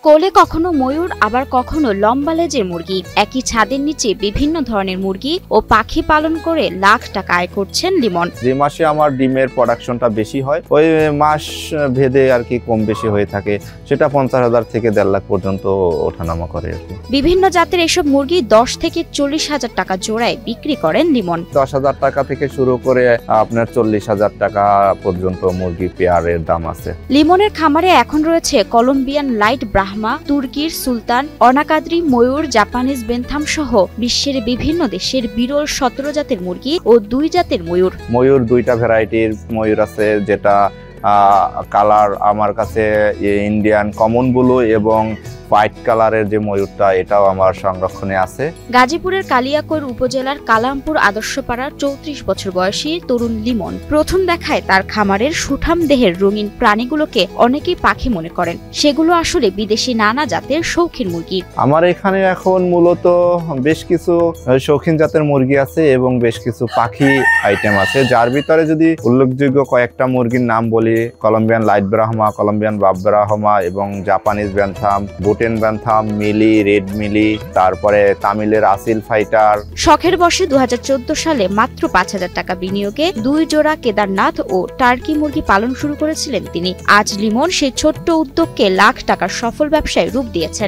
কোলে কখনো ময়ূর আবার কখনো লম্বা লেজের মুরগি, একই ছাদের নিচে বিভিন্ন ধরনের মুরগি ও পাখি পালন করে লাখ টাকা আয় করছেন লিমন। যে মাসে আমার ডিমের প্রোডাকশনটা বেশি হয় ওই মাস ভেদে আর কি কম বেশি হয়ে থাকে, সেটা 50,000 থেকে 1.5 লাখ পর্যন্ত ওঠানামা করে আর কি। বিভিন্ন জাতের এসব মুরগি 10 থেকে 40,000 টাকা জোড়ায় বিক্রি করেন লিমন। 10,000 টাকা থেকে শুরু করে আপনার 40,000 টাকা পর্যন্ত মুরগি পেয়ারের দাম আছে। লিমনের খামারে এখন রয়েছে কলম্বিয়ান লাইট ব্রাহ্মা, তুর্কির সুলতান, অনাকাদ্রি ময়ূর, জাপানিজ বেন্থাম সহ বিশ্বের বিভিন্ন দেশের বিরল 17 জাতের মুরগি ও 2 জাতের ময়ূর। ময়ূর 2টা ভ্যারাইটির ময়ূর আছে, যেটা কালার আমার কাছে ইন্ডিয়ান কমন ব্লু এবং হোয়াইট কালারের যে ময়ূরটা, এটাও আমার সংরক্ষণে আছে। গাজীপুরের কালিয়াকৈর উপজেলার কালামপুর আদর্শপাড়ার 34 বছর বয়সী তরুণ লিমন প্রথম দেখায় তার খামারের সুঠাম দেহের রঙিন প্রাণীগুলোকে অনেকেই পাখি মনে করেন, সেগুলো আসলে বিদেশি নানা জাতের শৌখিন মুরগি। আমার এখানে এখন মূলত বেশ কিছু শৌখিন জাতের মুরগি আছে এবং বেশ কিছু পাখি আইটেম আছে, যার ভিতরে যদি উল্লেখযোগ্য কয়েকটা মুরগির নাম বলি, কলম্বিয়ান লাইট ব্রাহ্মা, কলম্বিয়ান বাব ব্রাহ্মা এবং জাপানিজ বেন্থাম, বুটেন বেন্থাম, মিলি, রেড মিলি, তারপরে তামিলের আসিল ফাইটার। শখের বশে 2014 সালে মাত্র 5,000 টাকা বিনিয়োগে 2 জোড়া কেদারনাথ ও টার্কি মুরগি পালন শুরু করেছিলেন তিনি। আজ লিমন সেই ছোট্ট উদ্যোগকে লাখ টাকার সফল ব্যবসায় রূপ দিয়েছেন।